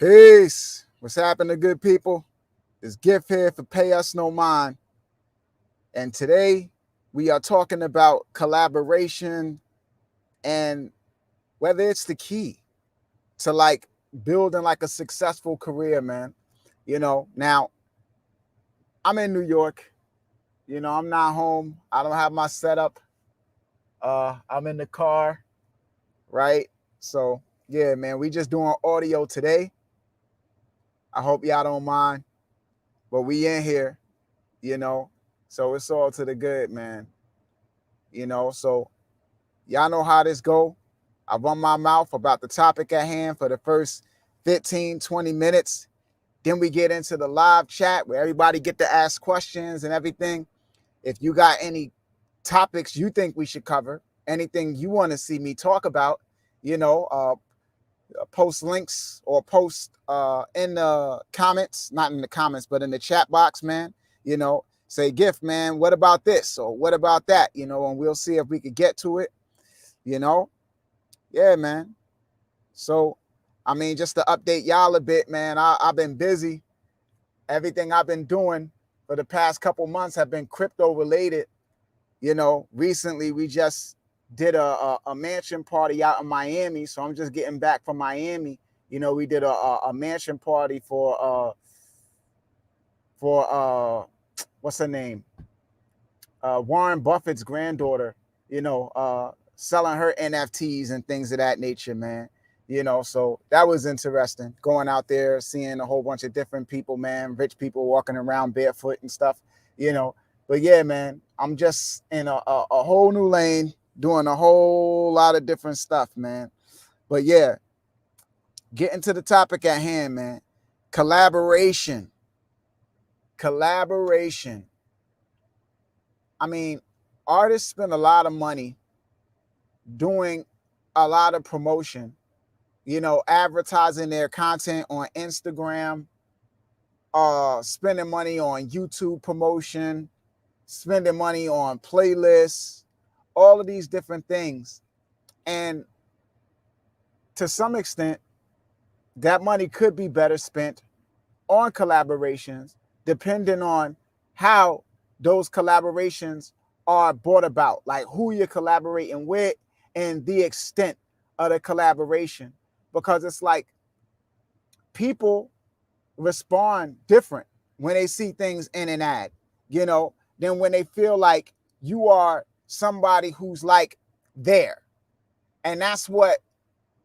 Peace. What's happening, good people? This gift here for Pay Us No Mind. And today we are talking about collaboration and whether it's the key to building a successful career, man. Now I'm in New York. I'm not home. I don't have my setup. I'm in the car, right? So yeah, man, we just doing audio today. I hope y'all don't mind. But we in here, you know. So it's all to the good, man. So y'all know how this go. I run my mouth about the topic at hand for the first 15, 20 minutes. Then we get into the live chat where everybody get to ask questions and everything. If you got any topics you think we should cover, anything you want to see me talk about, post links or post in the comments, not in the comments, but in the chat box, man. Say, Gift, man, what about this or what about that? And we'll see if we could get to it. Yeah, man. So, just to update y'all a bit, man, I've been busy. Everything I've been doing for the past couple months have been crypto related. Recently we just did a mansion party out in Miami. So I'm just getting back from Miami. We did a mansion party for what's her name? Warren Buffett's granddaughter, selling her NFTs and things of that nature, man. So that was interesting. Going out there, seeing a whole bunch of different people, man, rich people walking around barefoot and stuff, But yeah, man, I'm just in a whole new lane, doing a whole lot of different stuff, man. But yeah, getting to the topic at hand, man. Collaboration. Artists spend a lot of money doing a lot of promotion, advertising their content on Instagram, spending money on YouTube promotion, spending money on playlists, all of these different things. And to some extent, that money could be better spent on collaborations, depending on how those collaborations are brought about, like who you're collaborating with and the extent of the collaboration. Because it's like people respond different when they see things in an ad, than when they feel like you are somebody who's like there. And that's what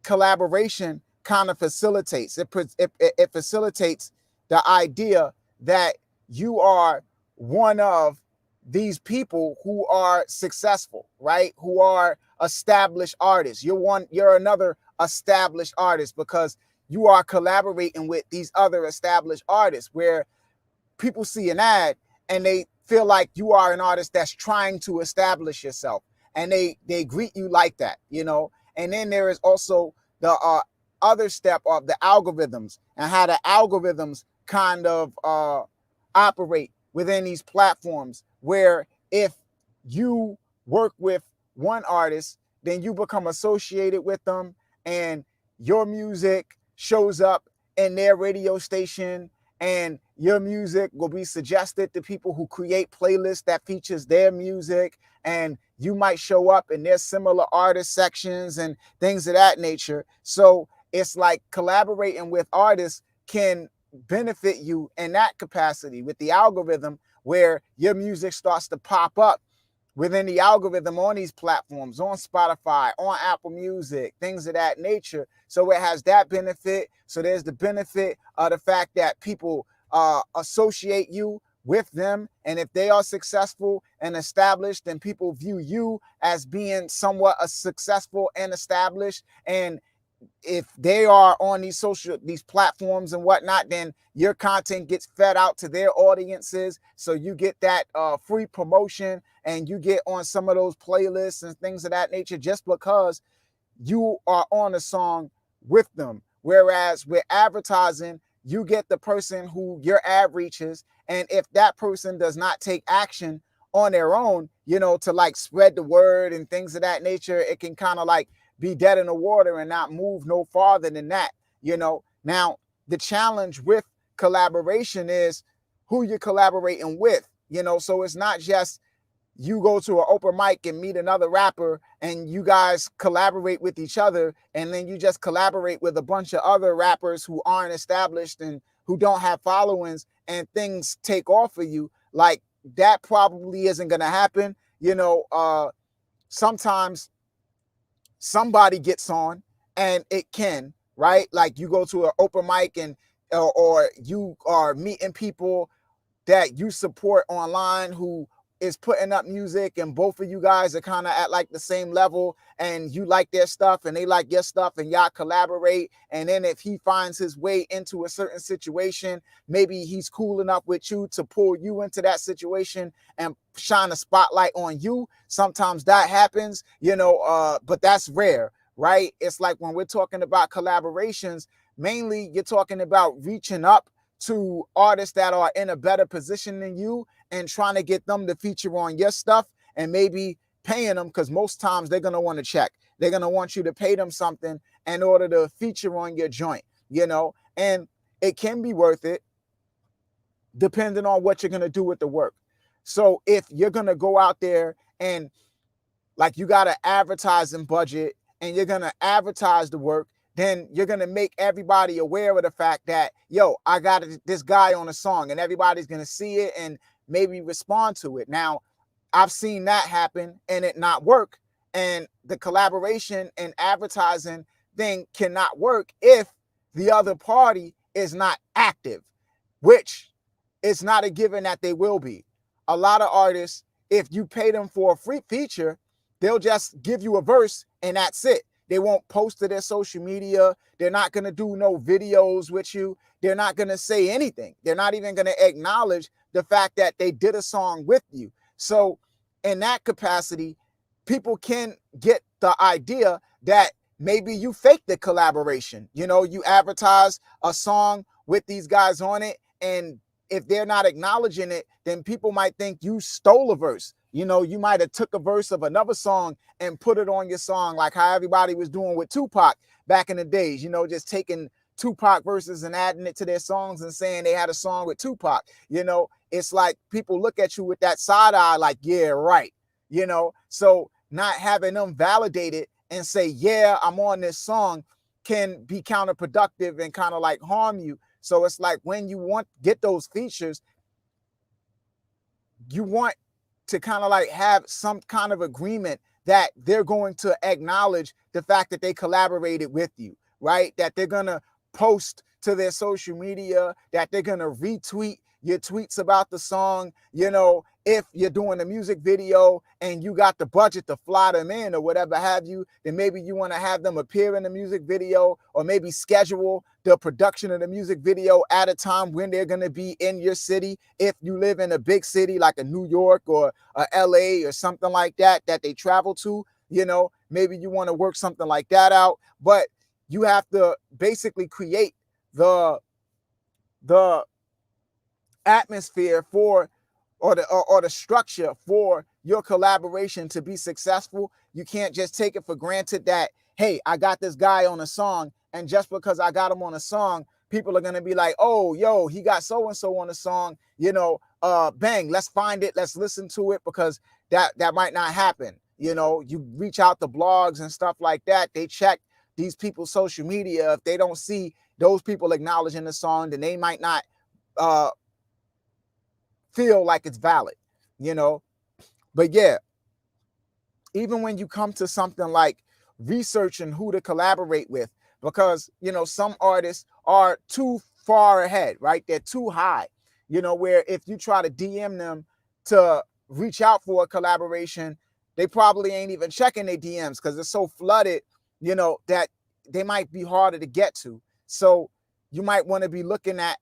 collaboration kind of facilitates. It facilitates the idea that you are one of these people who are successful, right? Who are established artists. You're another established artist because you are collaborating with these other established artists, where people see an ad and they feel like you are an artist that's trying to establish yourself, and they greet you like that, And then there is also the other step of the algorithms and how the algorithms kind of operate within these platforms, where if you work with one artist, then you become associated with them and your music shows up in their radio station, and your music will be suggested to people who create playlists that features their music, and you might show up in their similar artist sections and things of that nature. So it's like collaborating with artists can benefit you in that capacity with the algorithm, where your music starts to pop up within the algorithm on these platforms, on Spotify, on Apple Music, things of that nature. So it has that benefit. So there's the benefit of the fact that people associate you with them. And if they are successful and established, then people view you as being somewhat successful and established. And if they are on these platforms and whatnot, then your content gets fed out to their audiences. So you get that free promotion, and you get on some of those playlists and things of that nature just because you are on a song with them. Whereas with advertising, you get the person who your ad reaches. And if that person does not take action on their own, to spread the word and things of that nature, it can kind of be dead in the water and not move no farther than that. Now the challenge with collaboration is who you're collaborating with, so it's not just you go to an open mic and meet another rapper and you guys collaborate with each other, and then you just collaborate with a bunch of other rappers who aren't established and who don't have followings, and things take off for you. Like, that probably isn't going to happen. Sometimes somebody gets on, and it can, right? Like, you go to an open mic and or you are meeting people that you support online who is putting up music, and both of you guys are kind of at like the same level, and you like their stuff and they like your stuff, and y'all collaborate. And then if he finds his way into a certain situation, maybe he's cool enough with you to pull you into that situation and shine a spotlight on you. Sometimes that happens, but that's rare, right? It's like when we're talking about collaborations, mainly you're talking about reaching up to artists that are in a better position than you and trying to get them to feature on your stuff, and maybe paying them, because most times they're going to want to check. They're going to want you to pay them something in order to feature on your joint, and it can be worth it depending on what you're going to do with the work. So if you're going to go out there and, like, you got an advertising budget and you're going to advertise the work, then you're going to make everybody aware of the fact that, yo, I got this guy on a song, and everybody's going to see it and maybe respond to it. Now, I've seen that happen and it not work. And the collaboration and advertising thing cannot work if the other party is not active, which is not a given that they will be. A lot of artists, if you pay them for a free feature, they'll just give you a verse and that's it. They won't post to their social media. They're not going to do no videos with you. They're not going to say anything. They're not even going to acknowledge the fact that they did a song with you. So in that capacity, people can get the idea that maybe you faked the collaboration. You advertise a song with these guys on it, and if they're not acknowledging it, then people might think you stole a verse. You might have took a verse of another song and put it on your song, like how everybody was doing with Tupac back in the days, just taking Tupac verses and adding it to their songs and saying they had a song with Tupac. It's like people look at you with that side eye like, yeah, right. So not having them validate it and say, yeah, I'm on this song, can be counterproductive and kind of like harm you. So it's like, when you get those features, you want to kind of like have some kind of agreement that they're going to acknowledge the fact that they collaborated with you, right? That they're going to post to their social media, that they're going to retweet your tweets about the song. If you're doing a music video and you got the budget to fly them in or whatever have you, then maybe you want to have them appear in the music video, or maybe schedule the production of the music video at a time when they're going to be in your city. If you live in a big city like a New York or a LA or something like that they travel to, maybe you want to work something like that out. But you have to basically create the atmosphere for, or the structure for your collaboration to be successful. You can't just take it for granted that, hey, I got this guy on a song, and just because I got him on a song, people are going to be like, oh, yo, he got so-and-so on a song, bang, let's find it, let's listen to it, because that might not happen. You reach out to blogs and stuff like that. They check these people's social media. If they don't see those people acknowledging the song, then they might not feel like it's valid, But yeah, even when you come to something like researching who to collaborate with, because, some artists are too far ahead, right? They're too high, where if you try to DM them to reach out for a collaboration, they probably ain't even checking their DMs because it's so flooded, that they might be harder to get to. So you might want to be looking at,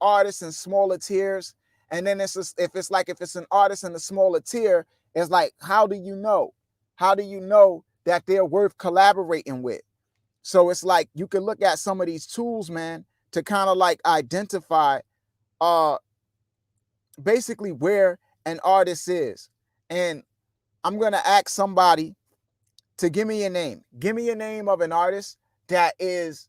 artists in smaller tiers. And then if it's an artist in a smaller tier, it's like, how do you know? How do you know that they're worth collaborating with? So it's like, you can look at some of these tools, man, to kind of like identify basically where an artist is. And I'm going to ask somebody to give me a name. Give me a name of an artist that is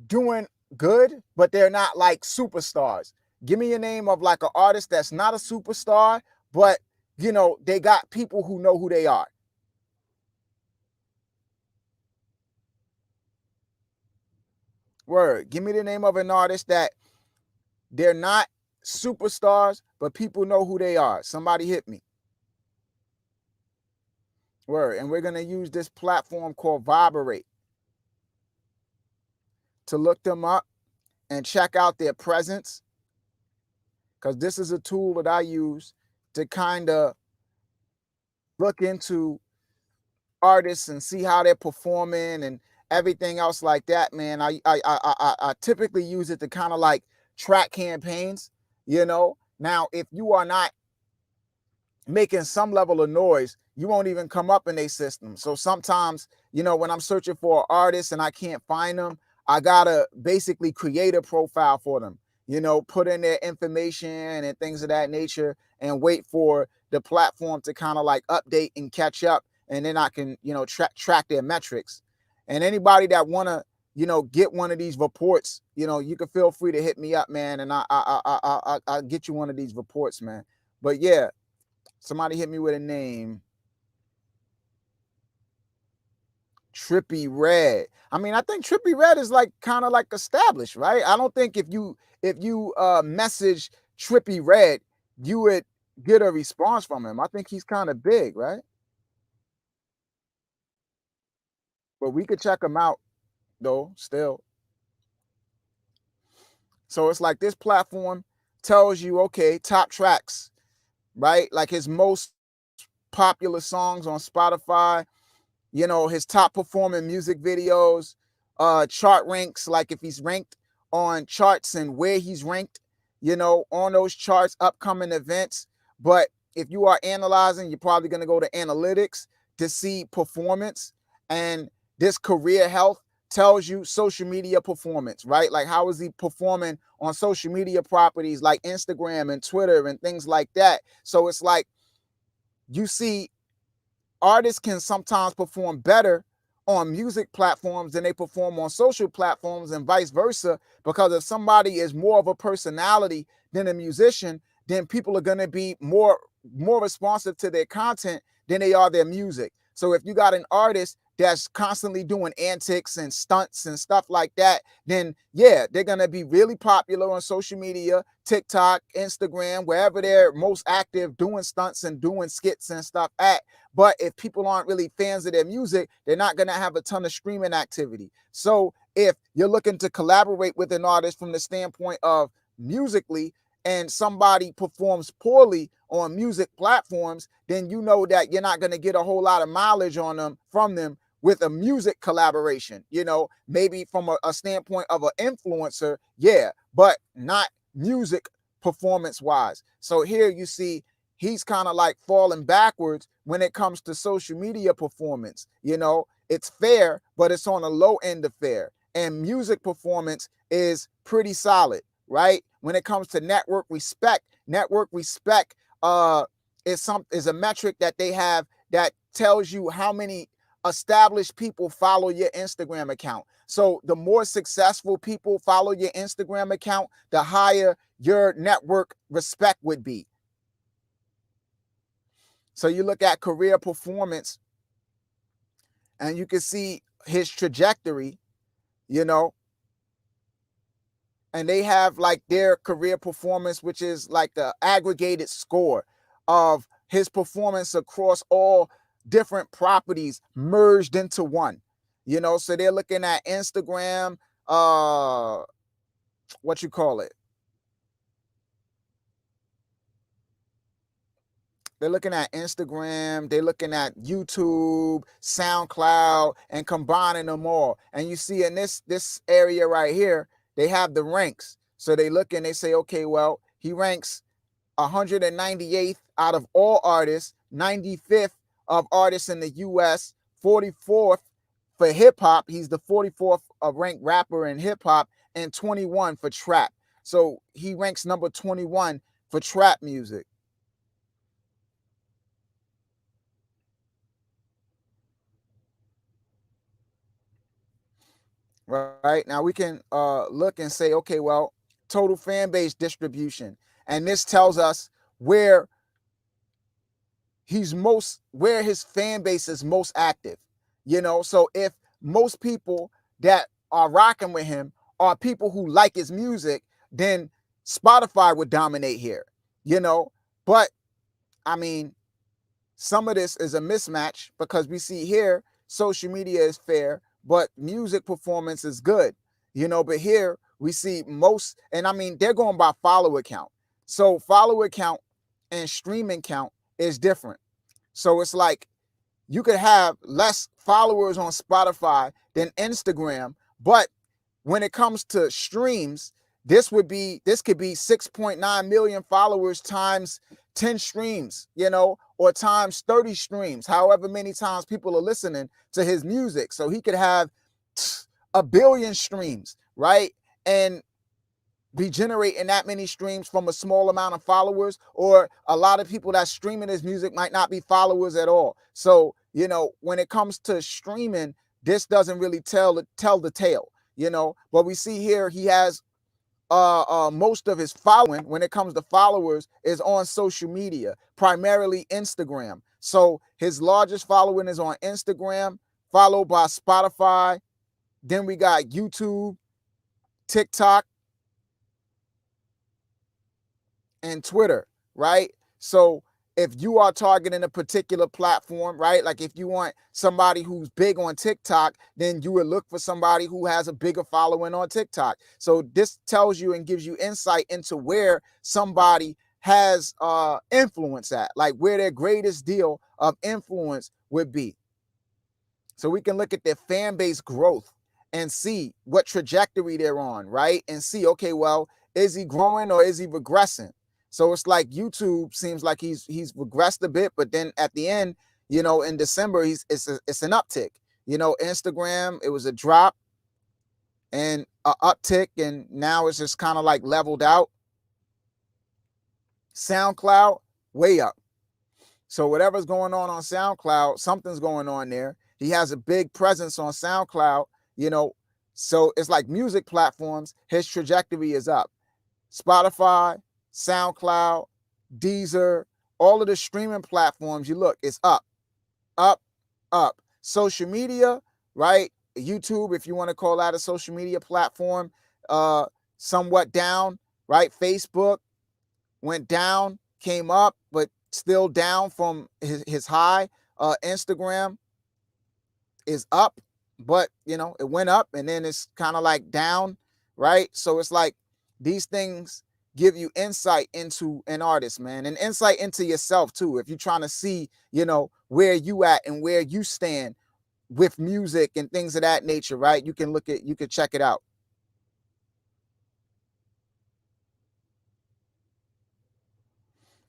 doing good, but they're not like superstars. Give me a name of like an artist that's not a superstar, but they got people who know who they are. Word. Give me the name of an artist that they're not superstars, but people know who they are. Somebody hit me. Word. And we're going to use this platform called Vibrate to look them up and check out their presence, because this is a tool that I use to kind of look into artists and see how they're performing and everything else like that, man. I typically use it to kind of like track campaigns. Now if you are not making some level of noise, you won't even come up in a system. So sometimes, when I'm searching for an artist and I can't find them, I gotta basically create a profile for them, put in their information and things of that nature, and wait for the platform to kind of like update and catch up, and then I can, track their metrics. And anybody that wanna, get one of these reports, you can feel free to hit me up, man, and I'll get you one of these reports, man. But yeah, somebody hit me with a name. Trippy Red. I mean, I think Trippy Red is like kind of like established, right? I don't think if you message Trippy Red, you would get a response from him. I think he's kind of big, right? But we could check him out though, still. So it's like this platform tells you, okay, top tracks, right? Like his most popular songs on Spotify, his top performing music videos, chart ranks, like if he's ranked on charts and where he's ranked, on those charts, upcoming events. But if you are analyzing, you're probably going to go to analytics to see performance. And this career health tells you social media performance, right? Like how is he performing on social media properties like Instagram and Twitter and things like that. So it's like you see artists can sometimes perform better on music platforms than they perform on social platforms, and vice versa, because if somebody is more of a personality than a musician, then people are going to be more responsive to their content than they are their music. So if you got an artist that's constantly doing antics and stunts and stuff like that, then yeah, they're going to be really popular on social media, TikTok, Instagram, wherever they're most active doing stunts and doing skits and stuff at. But if people aren't really fans of their music, they're not going to have a ton of streaming activity. So if you're looking to collaborate with an artist from the standpoint of musically, and somebody performs poorly on music platforms, then you know that you're not going to get a whole lot of mileage on them from them with a music collaboration. Maybe from a standpoint of an influencer, yeah, but not music performance wise. So here you see he's kind of like falling backwards when it comes to social media performance. It's fair, but it's on the low end of fair. And music performance is pretty solid, right? When it comes to network respect is a metric that they have that tells you how many established people follow your Instagram account. So the more successful people follow your Instagram account, the higher your network respect would be. So you look at career performance and you can see his trajectory, you know, and they have like their career performance, which is like the aggregated score of his performance across all different properties merged into one. So they're looking at Instagram, what you call it? They're looking at Instagram, they're looking at YouTube, SoundCloud, and combining them all. And you see in this area right here, they have the ranks. So they look and they say, okay, well, he ranks 198th out of all artists, 95th of artists in the US, 44th for hip hop. He's the 44th ranked rapper in hip hop, and 21 for trap. So he ranks number 21 for trap music. right? Now we can look and say, okay, well, total fan base distribution. And this tells us where where his fan base is most active. So if most people that are rocking with him are people who like his music, then Spotify would dominate here, you know. But I mean, some of this is a mismatch because we see here social media is fair, but music performance is good, But here we see most, and I mean, they're going by follower count. So follower count and streaming count is different. So it's like you could have less followers on Spotify than Instagram, but when it comes to streams, this could be 6.9 million followers times 10 streams, or times 30 streams, however many times people are listening to his music. So he could have a billion streams, right? And be generating that many streams from a small amount of followers, or a lot of people that streaming his music might not be followers at all. So, when it comes to streaming, this doesn't really tell the tale, But we see here he has most of his following when it comes to followers is on social media, primarily Instagram. So his largest following is on Instagram, followed by Spotify. Then we got YouTube, TikTok, and Twitter, right? So if you are targeting a particular platform, right? Like if you want somebody who's big on TikTok, then you would look for somebody who has a bigger following on TikTok. So this tells you and gives you insight into where somebody has influence at, like where their greatest deal of influence would be. So we can look at their fan base growth and see what trajectory they're on, right? And see, okay, well, is he growing or is he regressing? So it's like YouTube seems like he's regressed a bit, but then at the end, in December, it's an uptick. Instagram, it was a drop and an uptick, and now it's just kind of like leveled out. SoundCloud, way up. So whatever's going on SoundCloud, something's going on there. He has a big presence on SoundCloud, so it's like music platforms, his trajectory is up. Spotify, SoundCloud, Deezer, all of the streaming platforms, you look, it's up, up, up. Social media, right? YouTube, if you want to call that a social media platform, somewhat down, right? Facebook went down, came up, but still down from his high. Instagram is up, but it went up and then it's kind of like down, right? So it's like these things give you insight into an artist, man, and insight into yourself too. If you're trying to see, where you at and where you stand with music and things of that nature, right? You can check it out.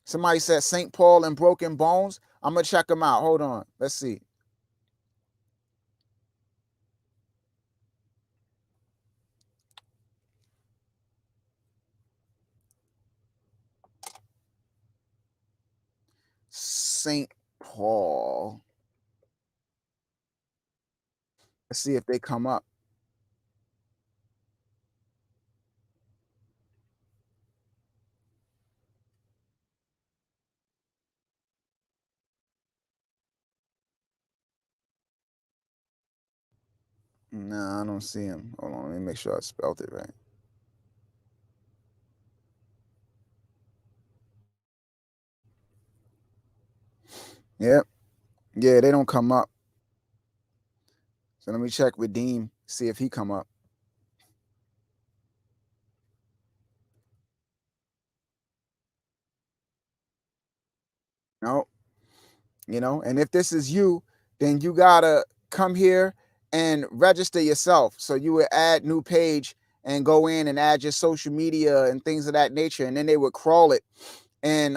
Somebody said St. Paul and Broken Bones. I'm gonna check them out. Hold on. Let's see. St. Paul. Let's see if they come up. No, I don't see him. Hold on, let me make sure I spelled it right. Yep. Yeah, they don't come up. So let me check Redeem, see if he come up. No, and if this is you, then you gotta come here and register yourself. So you would add new page and go in and add your social media and things of that nature, and then they would crawl it and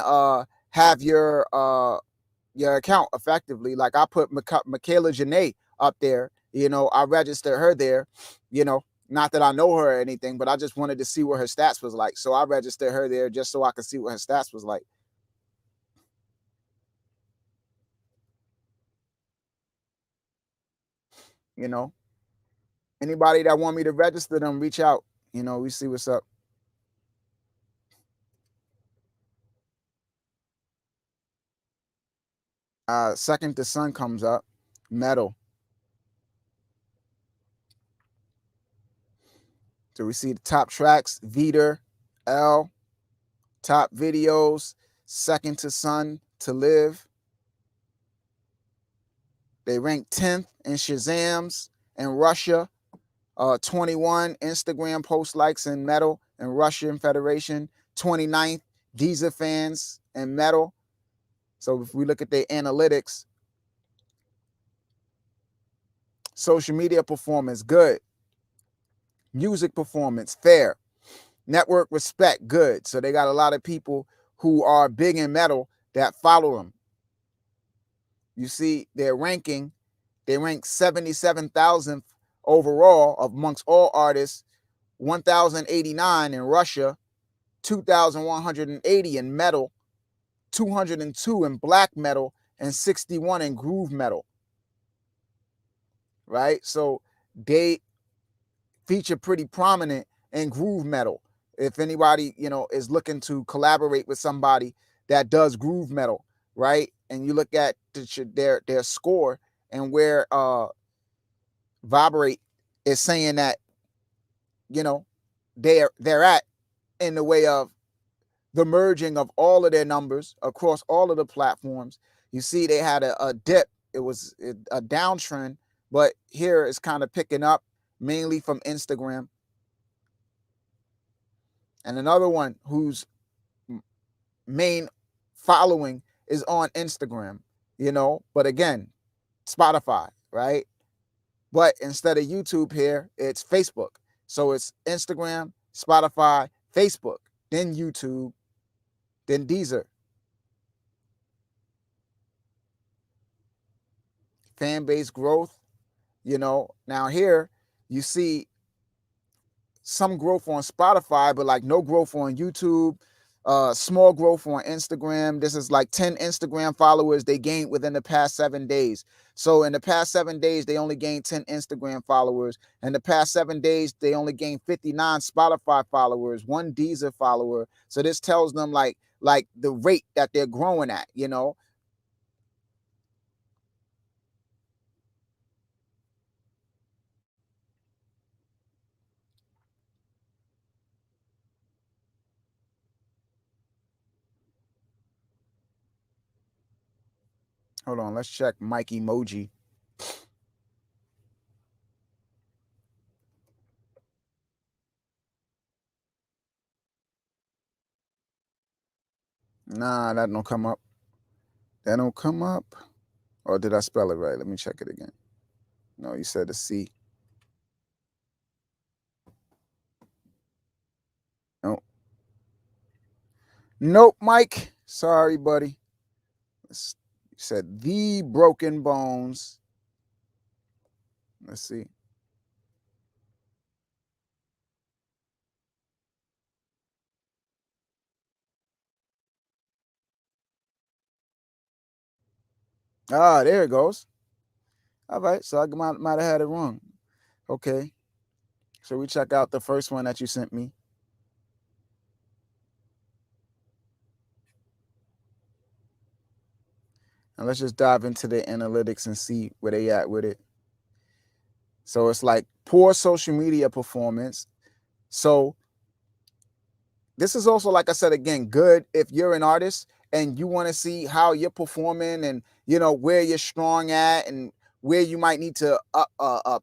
have your account effectively. Like I put Michaela Janae up there. I registered her there. Not that I know her or anything, but I just wanted to see what her stats was like. So I registered her there just so I could see what her stats was like. You know, Anybody that want me to register them, reach out. We see what's up. Second the sun comes up, metal. So we see the top tracks, Vita, L, top videos, second to sun, to live. They rank 10th in Shazams in Russia, 21 Instagram post likes in metal in Russian Federation, 29th Deezer fans in metal. So if we look at their analytics, social media performance, good. Music performance, fair. Network respect, good. So they got a lot of people who are big in metal that follow them. You see their ranking, they rank 77,000th overall amongst all artists, 1,089 in Russia, 2,180 in metal, 202 in black metal, and 61 in groove metal. Right? So they feature pretty prominent in groove metal. If anybody, is looking to collaborate with somebody that does groove metal, right? And you look at their score and where Vibrate is saying that, they're at in the way of the merging of all of their numbers across all of the platforms. You see, they had a dip. It was a downtrend, but here it's kind of picking up mainly from Instagram. And another one whose main following is on Instagram, but again, Spotify, right? But instead of YouTube here, it's Facebook. So it's Instagram, Spotify, Facebook, then YouTube, then Deezer. Fan base growth, Now here you see some growth on Spotify, but like no growth on YouTube, small growth on Instagram. This is like 10 Instagram followers they gained within the past 7 days. So in the past 7 days, they only gained 10 Instagram followers. In the past 7 days, they only gained 59 Spotify followers, one Deezer follower. So this tells them like the rate that they're growing at, Hold on, let's check Mike Emoji. Nah, that don't come up. That don't come up. Or did I spell it right? Let me check it again. No, you said a C. Nope. Nope, Mike. Sorry, buddy. You said the broken bones. Let's see. Ah, there it goes. All right, so I might have had it wrong. Okay. So we check out the first one that you sent me. And let's just dive into the analytics and see where they at with it. So it's like poor social media performance. So this is also, like I said, again, good if you're an artist and you want to see how you're performing and where you're strong at and where you might need to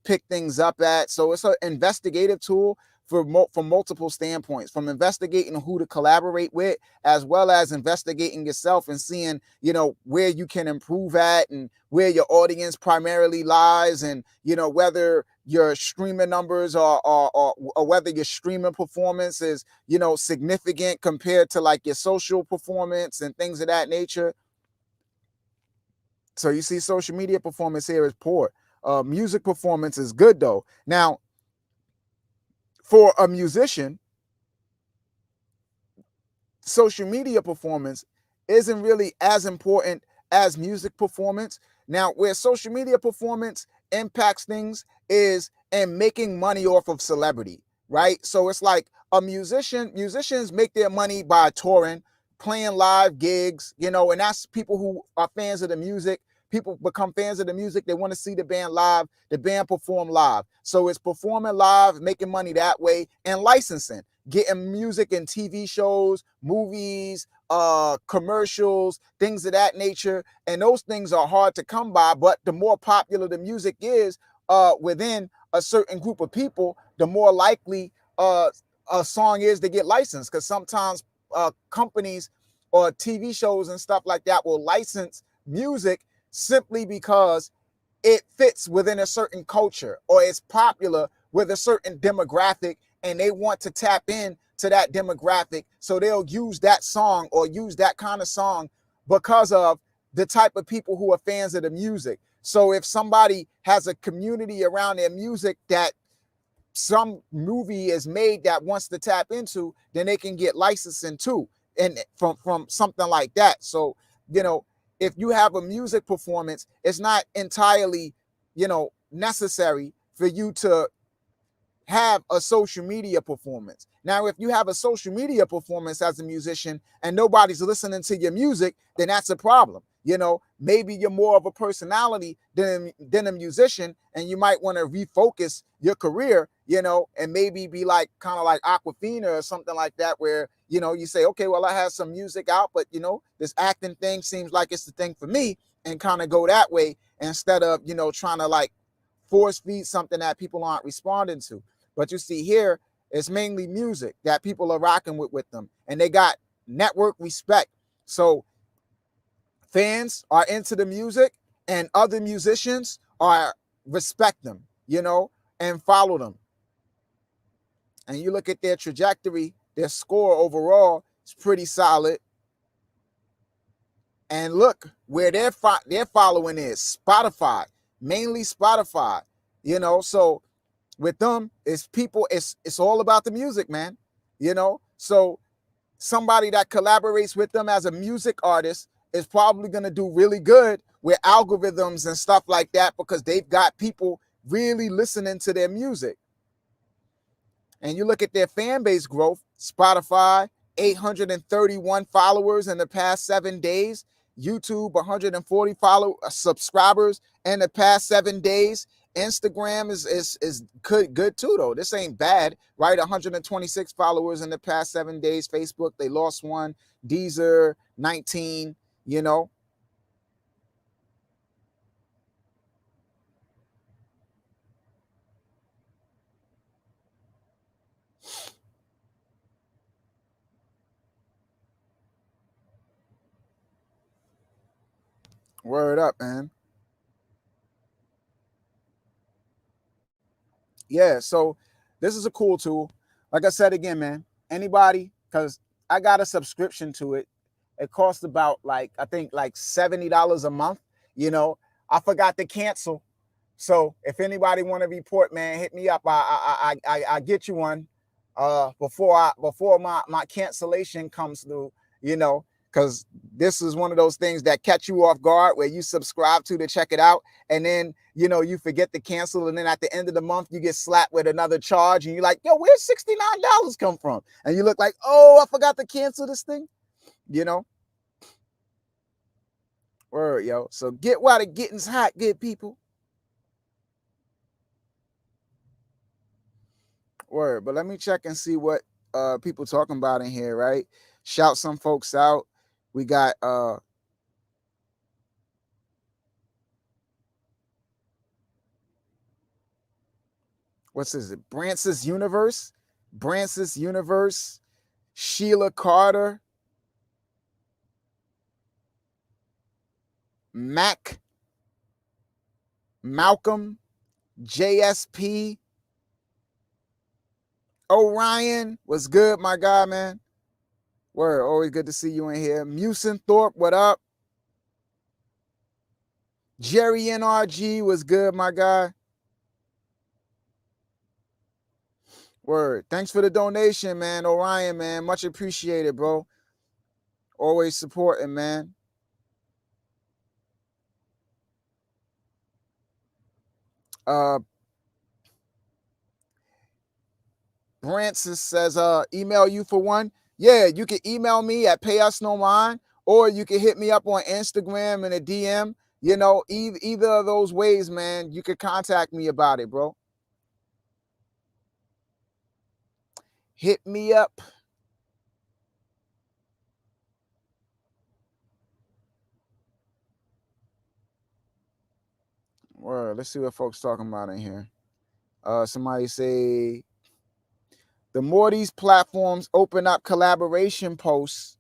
pick things up at. So it's an investigative tool from multiple standpoints, from investigating who to collaborate with, as well as investigating yourself and seeing where you can improve at and where your audience primarily lies, and whether your streaming numbers or whether your streaming performance is significant compared to like your social performance and things of that nature. So you see social media performance here is poor. Music performance is good though. Now, for a musician, social media performance isn't really as important as music performance. Now, where social media performance impacts things is in making money off of celebrity, right? So it's like musicians make their money by touring, playing live gigs, and that's people who are fans of the music. People become fans of the music. They want to see the band live, the band perform live. So it's performing live, making money that way, and licensing, getting music in TV shows, movies, commercials, things of that nature. And those things are hard to come by, but the more popular the music is within a certain group of people, the more likely a song is to get licensed. Because sometimes companies or TV shows and stuff like that will license music simply because it fits within a certain culture or it's popular with a certain demographic, and they want to tap in to that demographic. So they'll use that song or use that kind of song because of the type of people who are fans of the music. So if somebody has a community around their music that some movie is made that wants to tap into, then they can get licensing too, and from something like that. So, if you have a music performance, it's not entirely, necessary for you to have a social media performance. Now, if you have a social media performance as a musician and nobody's listening to your music, then that's a problem. Maybe you're more of a personality than a musician, and you might want to refocus your career, and maybe be like kind of like Aquafina or something like that, where, you say, okay, well, I have some music out, but this acting thing seems like it's the thing for me, and kind of go that way instead of, trying to like force feed something that people aren't responding to. But you see here, it's mainly music that people are rocking with them, and they got network respect. So fans are into the music, and other musicians are respect them, and follow them. And you look at their trajectory, their score overall is pretty solid. And look where their following is: Spotify, mainly Spotify. So with them, it's all about the music, man. So somebody that collaborates with them as a music artist is probably going to do really good with algorithms and stuff like that, because they've got people really listening to their music. And you look at their fan base growth: Spotify, 831 followers in the past 7 days. YouTube, 140 subscribers in the past 7 days. Instagram is good too, though. This ain't bad, right? 126 followers in the past 7 days. Facebook, they lost one. Deezer, 19, Word up, man. Yeah, so this is a cool tool. Like I said again, man, anybody, because I got a subscription to it. It costs about like, I think like $70 a month. I forgot to cancel. So if anybody want to report, man, hit me up. I get you one before my cancellation comes through, because this is one of those things that catch you off guard, where you subscribe to check it out, and then you forget to cancel, and then at the end of the month you get slapped with another charge, and you're like, yo, where's $69 come from? And you look like, oh, I forgot to cancel this thing. Word, yo. So get while the getting's hot, good people. Word. But let me check and see what people talking about in here, right? Shout some folks out. We got what's this? Brance's Universe, Sheila Carter, Malcolm, JSP, Orion. What's good, my guy, man? Word, always good to see you in here. Musin Thorpe, what up? Jerry NRG, was good, my guy? Word. Thanks for the donation, man. Orion, man. Much appreciated, bro. Always supporting, man. Brancis says, email you for one. Yeah, you can email me at payusnomine, or you can hit me up on Instagram in a DM. You know, either of those ways, man, you could contact me about it, bro. Hit me up. Word. Let's see what folks talking about in here. Somebody say, the more these platforms open up collaboration posts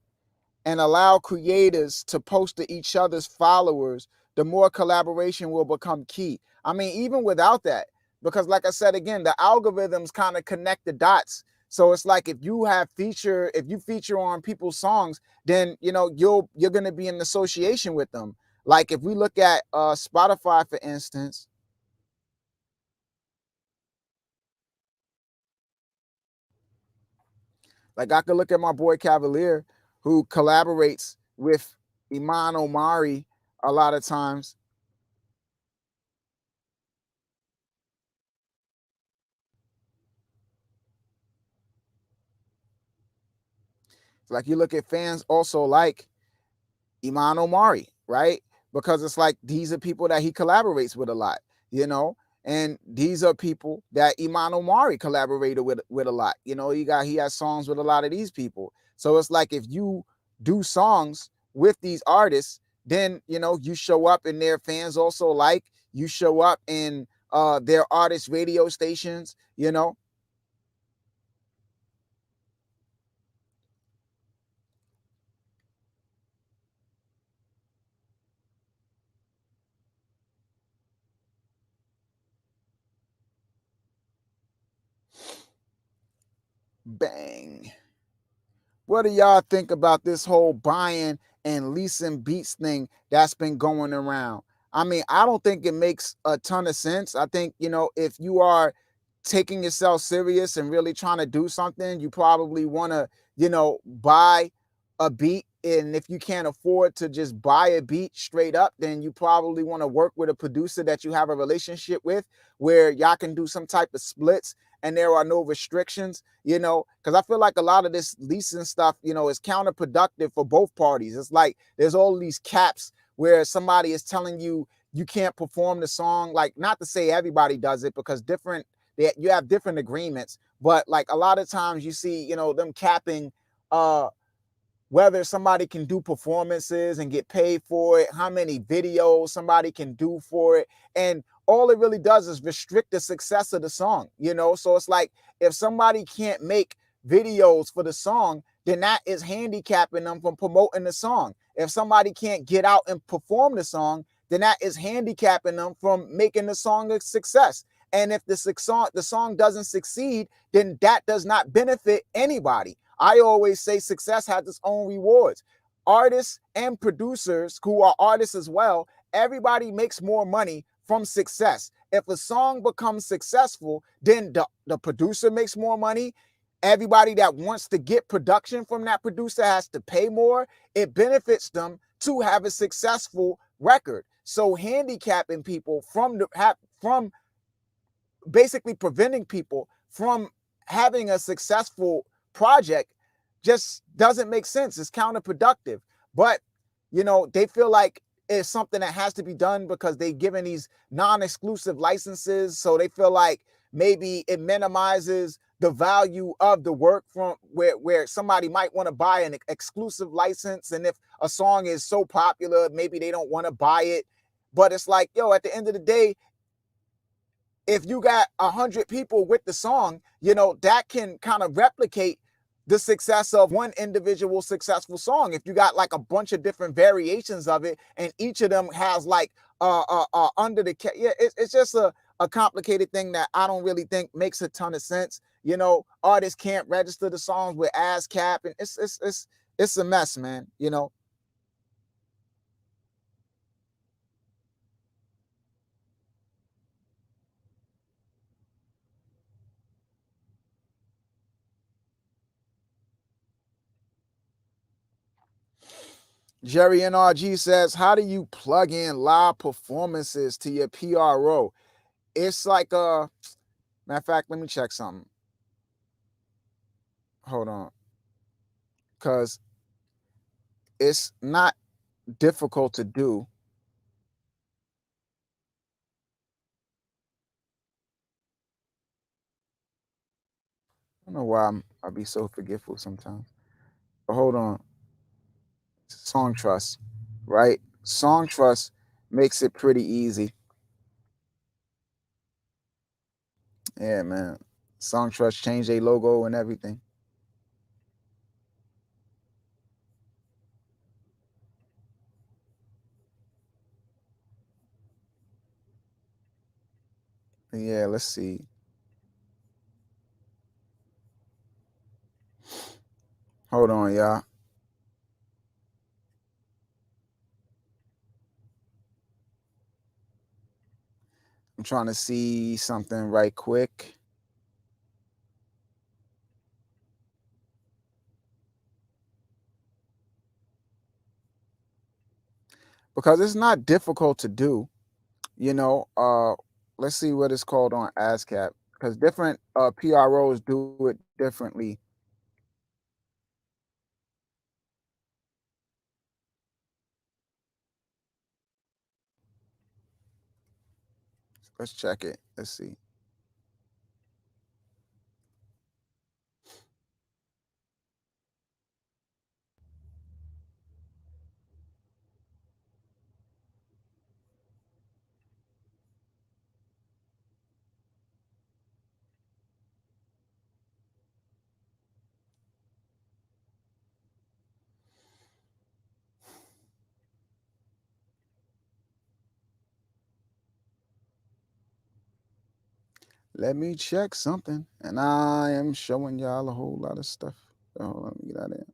and allow creators to post to each other's followers, the more collaboration will become key. I mean, even without that, because like I said again, the algorithms kind of connect the dots. So it's like if you feature on people's songs, then you know you're gonna be in association with them. Like if we look at Spotify, for instance, like I could look at my boy Cavalier, who collaborates with Iman Omari a lot of times. Like you look at fans also like Iman Omari, right? Because it's like these are people that he collaborates with a lot, you know, and these are people that Iman Omari collaborated with a lot. You know, he has songs with a lot of these people. So it's like if you do songs with these artists, then you know you show up and their fans also like you show up in their artist radio stations, you know. Bang. What do y'all think about this whole buying and leasing beats thing that's been going around? I mean, I don't think it makes a ton of sense. I think, you know, if you are taking yourself serious and really trying to do something, you probably want to, you know, buy a beat. And if you can't afford to just buy a beat straight up, then you probably want to work with a producer that you have a relationship with where y'all can do some type of splits and there are no restrictions, you know, because I feel like a lot of this leasing stuff, you know, is counterproductive for both parties. It's like there's all these caps where somebody is telling you you can't perform the song. Like, not to say everybody does it because you have different agreements, but like a lot of times you see, you know, them capping whether somebody can do performances and get paid for it, how many videos somebody can do for it. And all it really does is restrict the success of the song, you know? So it's like if somebody can't make videos for the song, then that is handicapping them from promoting the song. If somebody can't get out and perform the song, then that is handicapping them from making the song a success. And if the song doesn't succeed, then that does not benefit anybody. I always say success has its own rewards. Artists and producers who are artists as well, everybody makes more money from success. If a song becomes successful, then the producer makes more money. Everybody that wants to get production from that producer has to pay more. It benefits them to have a successful record. So handicapping people from basically preventing people from having a successful project just doesn't make sense. It's counterproductive. But, you know, they feel like it's something that has to be done because they've given these non-exclusive licenses. So they feel like maybe it minimizes the value of the work from where somebody might want to buy an exclusive license. And if a song is so popular, maybe they don't want to buy it. But it's like, yo, at the end of the day, if you got 100 people with the song, you know, that can kind of replicate the success of one individual successful song. If you got like a bunch of different variations of it and each of them has like under the yeah, it's just a complicated thing that I don't really think makes a ton of sense. You know, artists can't register the songs with ASCAP, and it's a mess, man. You know. Jerry NRG says, how do you plug in live performances to your PRO? It's like matter of fact, let me check something. hold on, because it's not difficult to do. I don't know why I be so forgetful sometimes. But hold on, Song Trust, right? Song Trust makes it pretty easy. Yeah, man. Song Trust changed their logo and everything. Yeah, let's see. Hold on, y'all. I'm trying to see something right quick because it's not difficult to do. You know, let's see what it's called on ASCAP because different PROs do it differently. Let's check it. Let's see. Let me check something, and I am showing y'all a whole lot of stuff. Hold on, let me get out of here.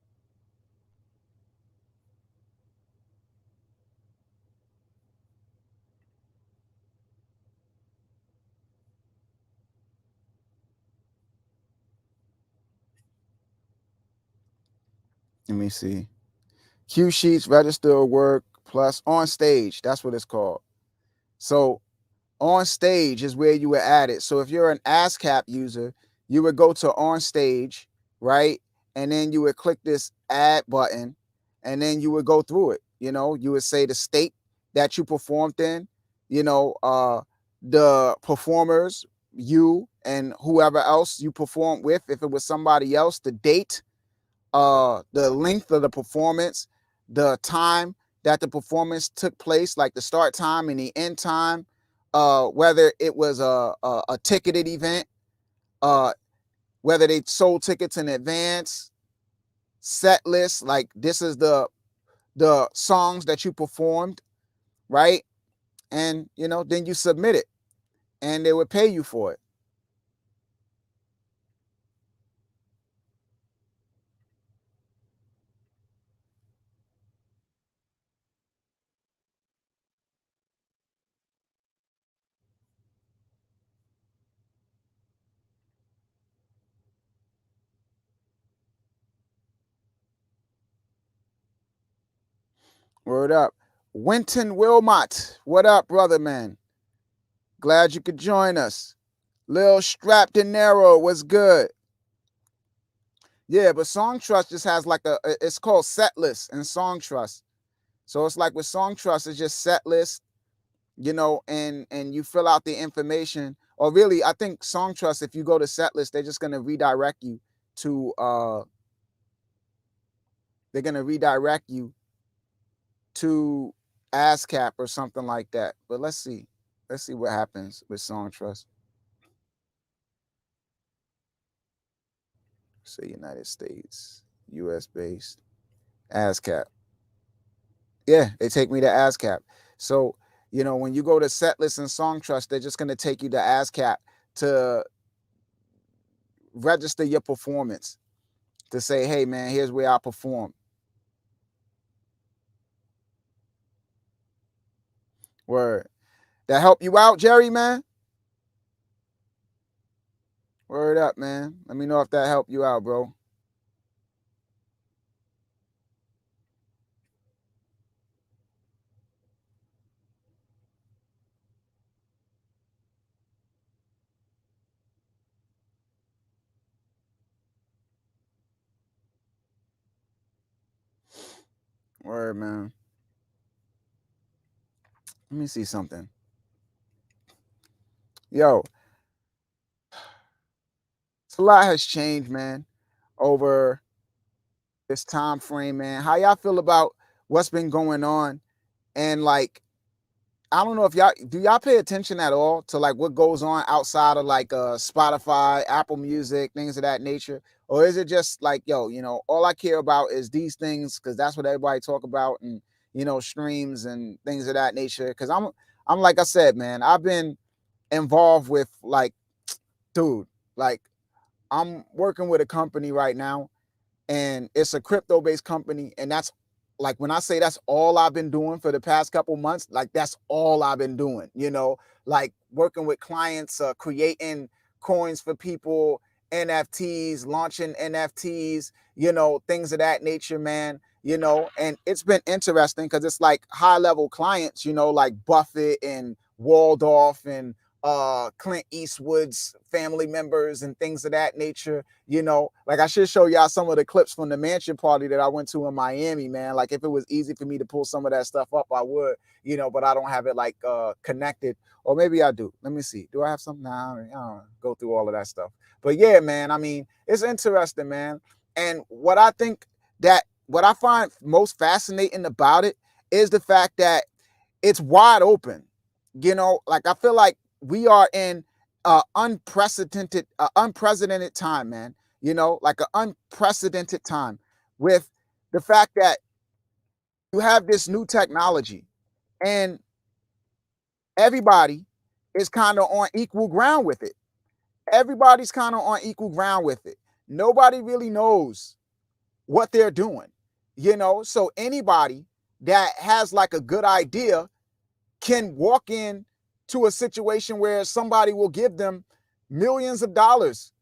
Let me see. Cue sheets, register work, plus on stage. That's what it's called. So on stage is where you would add it. So if you're an ASCAP user, you would go to on stage, right? And then you would click this add button, and then you would go through it. You know, you would say the state that you performed in, you know, the performers, you and whoever else you performed with, if it was somebody else, the date, the length of the performance, the time that the performance took place, like the start time and the end time, whether it was a ticketed event, uh, whether they sold tickets in advance, set list, like this is the songs that you performed, right? And you know, then you submit it, and they would pay you for it. Word up, Winton Wilmot. What up, brother man? Glad you could join us. Lil Strap De Niro was good. Yeah, but Song Trust just has like it's called set list and Song Trust. So it's like with Song Trust, it's just set list, you know, and you fill out the information. Or really, I think Song Trust, if you go to set list, they're just gonna redirect you to they're gonna redirect you to ASCAP or something like that. But let's see. Let's see what happens with Song Trust. Say United States, US based. ASCAP. Yeah, they take me to ASCAP. So, you know, when you go to Setlist and Song Trust, they're just going to take you to ASCAP to register your performance, to say, hey, man, here's where I perform. Word. That help you out, Jerry, man? Word up, man. Let me know if that helped you out, bro. Word, man. Let me see something. Yo, a lot has changed, man, over this time frame, man. How y'all feel about what's been going on? And like, I don't know if y'all pay attention at all to like what goes on outside of like Spotify, Apple Music, things of that nature, or is it just like, yo, all I care about is these things because that's what everybody talk about, and streams and things of that nature. Because I'm like I said, man, I've been involved with like, dude, like I'm working with a company right now, and it's a crypto based company, and that's like when I say that's all I've been doing for the past couple months, like that's all I've been doing, like working with clients, creating coins for people, NFTs, launching NFTs, things of that nature, man. And it's been interesting because it's like high level clients, like Buffett and Waldorf and Clint Eastwood's family members and things of that nature. Like I should show y'all some of the clips from the mansion party that I went to in Miami, man. Like if it was easy for me to pull some of that stuff up, I would, but I don't have it like connected. Or maybe I do. Let me see. Do I have something? Nah, I don't go through all of that stuff. But yeah, man, I mean, it's interesting, man. And what I find most fascinating about it is the fact that it's wide open. Like I feel like we are in unprecedented time, man. Like an unprecedented time with the fact that you have this new technology and everybody is kind of on equal ground with it. Everybody's kind of on equal ground with it. Nobody really knows what they're doing, So anybody that has like a good idea can walk in to a situation where somebody will give them millions of dollars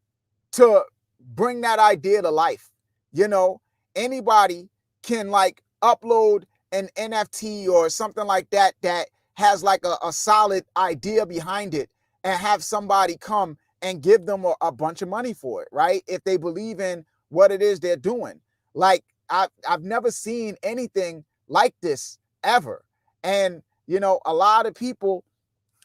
to bring that idea to life. You know, Anybody can like upload an NFT or something like that has like a solid idea behind it and have somebody come and give them a bunch of money for it, right? If they believe in what it is they're doing. Like I've never seen anything like this ever. And a lot of people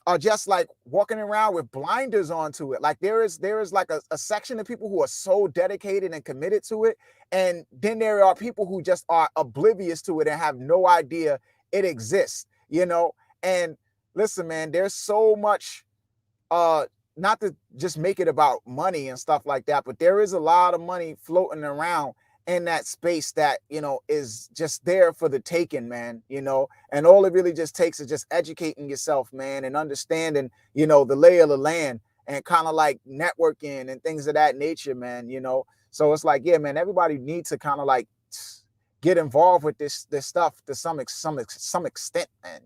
are just like walking around with blinders onto it. Like there is like a section of people who are so dedicated and committed to it. And then there are people who just are oblivious to it and have no idea it exists. And listen, man, there's so much not to just make it about money and stuff like that, but there is a lot of money floating around in that space that is just there for the taking, man. And all it really just takes is just educating yourself, man, and understanding the lay of the land and kind of like networking and things of that nature, man. So it's like, yeah, man, everybody needs to kind of like get involved with this stuff to some extent, man.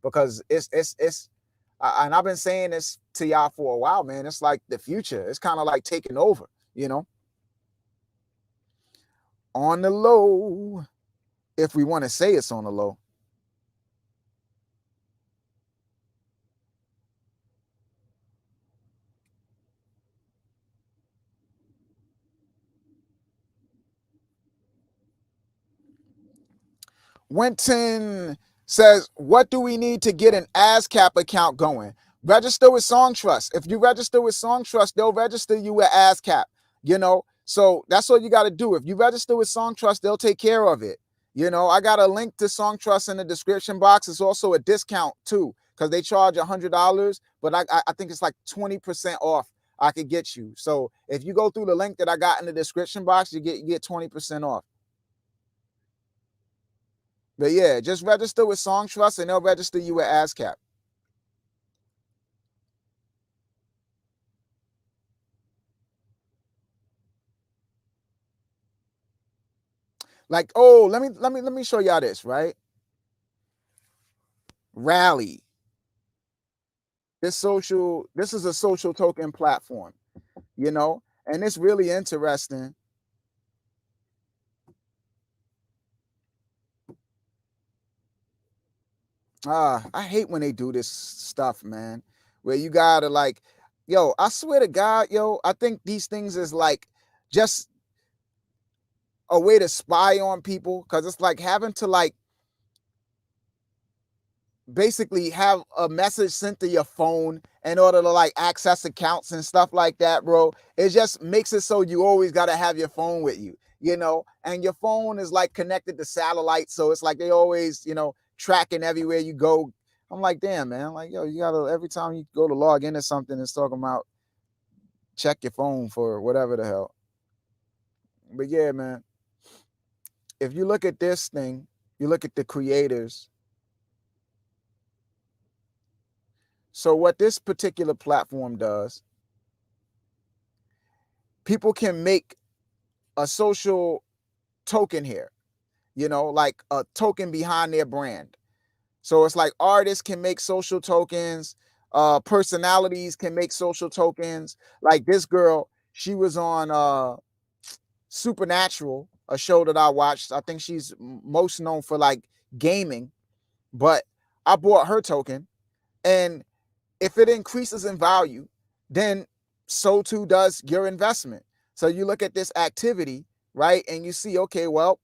Because it's and I've been saying this to y'all for a while, man. It's like the future. It's kind of like taking over. On the low, if we want to say it's on the low. Winton says, what do we need to get an ASCAP account going? Register with Song Trust. If you register with Song Trust, they'll register you with ASCAP. So that's all you got to do. If you register with Song Trust, they'll take care of it. I got a link to Song Trust in the description box. It's also a discount too, because they charge $100, but I think it's like 20% off I could get you. So if you go through the link that I got in the description box, you get 20% off. But yeah, just register with Song Trust and they'll register you with ASCAP. Like, oh, let me show y'all this, right? Rally. This is a social token platform, and it's really interesting. I hate when they do this stuff, man, where you gotta like, yo, I swear to God, yo, I think these things is like just a way to spy on people, because it's like having to like basically have a message sent to your phone in order to like access accounts and stuff like that, bro. It just makes it so you always got to have your phone with you, and your phone is like connected to satellite. So it's like they always, tracking everywhere you go. I'm like, damn, man. Like, yo, you gotta, every time you go to log into something, it's talking about check your phone for whatever the hell. But yeah, man, if you look at this thing, you look at the creators. So what this particular platform does, people can make a social token here, like a token behind their brand. So it's like artists can make social tokens, personalities can make social tokens. Like this girl, she was on Supernatural, a show that I watched. I think she's most known for like gaming, but I bought her token, and if it increases in value, then so too does your investment. So you look at this activity, right? And you see, okay, well,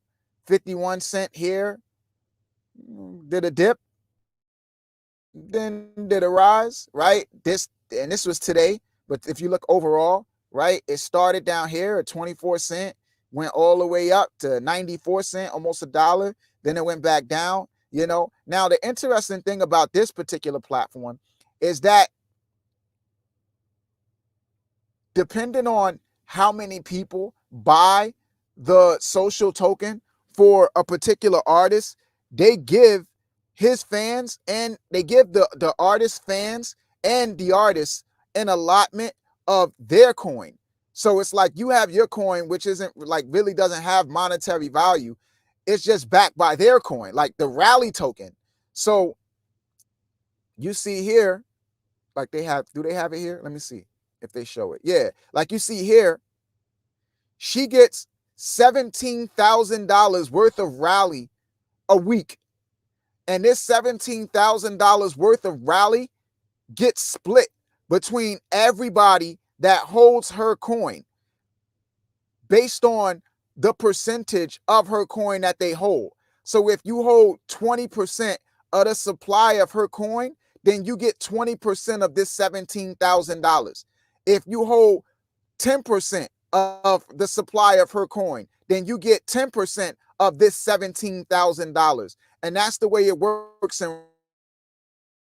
51 cent here, did a dip, then did a rise, right? This was today, but if you look overall, right, it started down here at 24 cent, went all the way up to 94 cent, almost a dollar. Then it went back down. Now the interesting thing about this particular platform is that depending on how many people buy the social token for a particular artist, they give his fans, and they give the artist fans and the artist an allotment of their coin. So it's like you have your coin, which isn't like really doesn't have monetary value. It's just backed by their coin, like the rally token. So you see here, like do they have it here? Let me see if they show it. Yeah, like you see here, she gets $17,000 worth of rally a week. And this $17,000 worth of rally gets split between everybody that holds her coin based on the percentage of her coin that they hold. So if you hold 20% of the supply of her coin, then you get 20% of this $17,000. If you hold 10% of the supply of her coin, then you get 10% of this $17,000. And that's the way it works in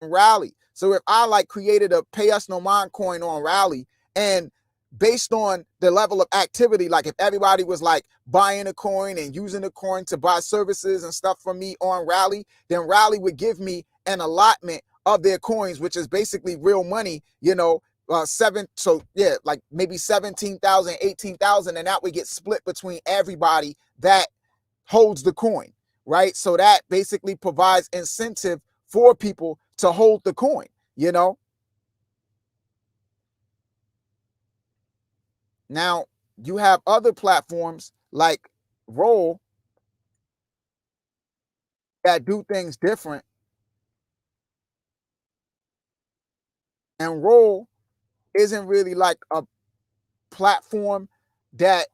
Rally. So if I like created a pay us no mind coin on Rally, and based on the level of activity, like if everybody was like buying a coin and using the coin to buy services and stuff from me on Rally, then Rally would give me an allotment of their coins, which is basically real money, so yeah, like maybe 17,000, 18,000, and that would get split between everybody that holds the coin, right? So that basically provides incentive for people to hold the coin, you know? Now, you have other platforms like Roll that do things different, and Roll isn't really like a platform that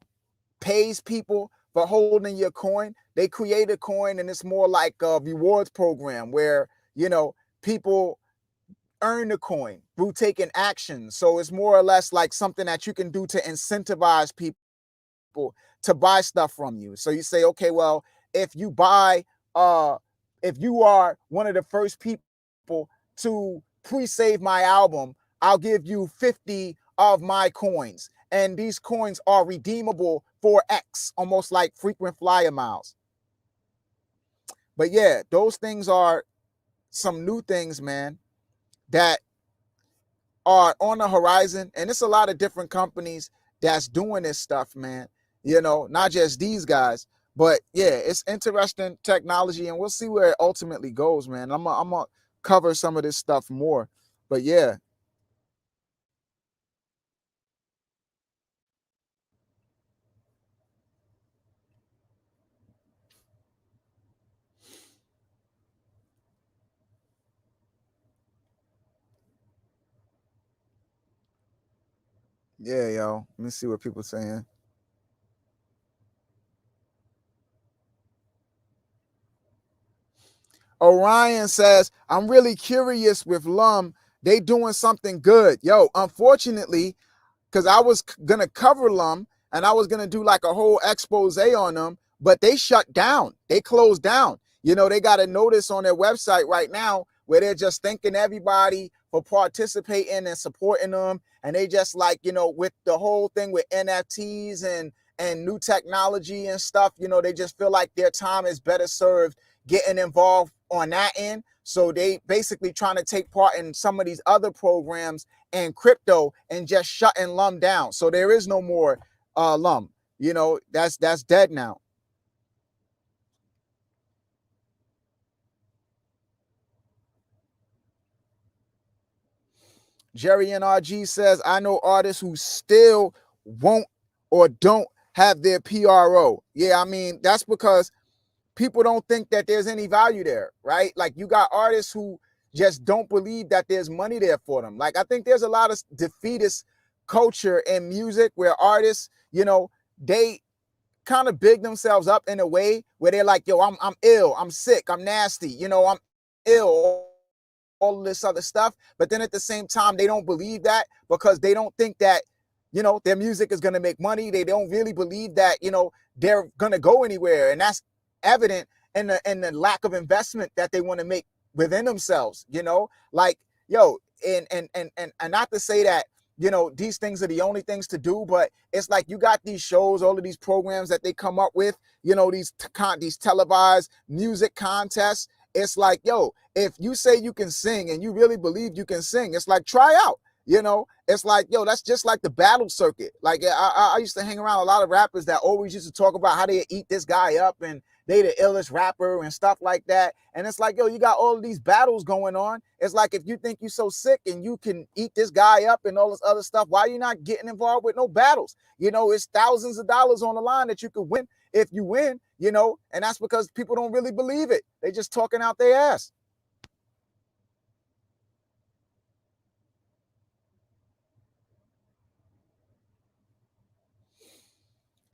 pays people for holding your coin. They create a coin, and it's more like a rewards program where, people earn the coin through taking action. So it's more or less like something that you can do to incentivize people to buy stuff from you. So you say, okay, well, if you buy, if you are one of the first people to pre-save my album, I'll give you 50 of my coins. And these coins are redeemable for X, almost like frequent flyer miles. But yeah, those things are some new things, man, that are on the horizon, and it's a lot of different companies that's doing this stuff, man. Not just these guys, but yeah, it's interesting technology, and we'll see where it ultimately goes, man. I'm gonna cover some of this stuff more, but yeah, yeah, yo. Let me see what people saying. Orion says, I'm really curious with Lum. They doing something good. Yo, unfortunately, because I was gonna cover Lum and I was gonna do like a whole expose on them, but they shut down. They closed down. You know, they got a notice on their website right now where they're just thanking everybody for participating and supporting them. And they just like, you know, with the whole thing with NFTs and new technology and stuff, you know, they just feel like their time is better served getting involved on that end. So they basically trying to take part in some of these other programs and crypto and just shutting Lum down. So there is no more Lum. You know, that's dead now. Jerry NRG says, I know artists who still won't or don't have their PRO. Yeah, I mean, that's because people don't think that there's any value there, right? Like you got artists who just don't believe that there's money there for them. Like I think there's a lot of defeatist culture in music where artists, you know, they kind of big themselves up in a way where they're like, yo, I'm ill, I'm sick, I'm nasty, you know, I'm ill, all this other stuff. But then at the same time, they don't believe that because they don't think that, you know, their music is going to make money. They don't really believe that, you know, they're going to go anywhere. And that's evident in the lack of investment that they want to make within themselves, you know, like, yo, and not to say that, you know, these things are the only things to do, but it's like you got these shows, all of these programs that they come up with, you know, these televised music contests. It's like, yo, if you say you can sing and you really believe you can sing, it's like try out. You know, it's like, yo, that's just like the battle circuit. Like I used to hang around a lot of rappers that always used to talk about how they eat this guy up and they the illest rapper and stuff like that. And it's like, yo, you got all of these battles going on. It's like if you think you're so sick and you can eat this guy up and all this other stuff, why are you not getting involved with no battles? You know, it's thousands of dollars on the line that you could win if you win, you know, and that's because people don't really believe it. They just talking out their ass.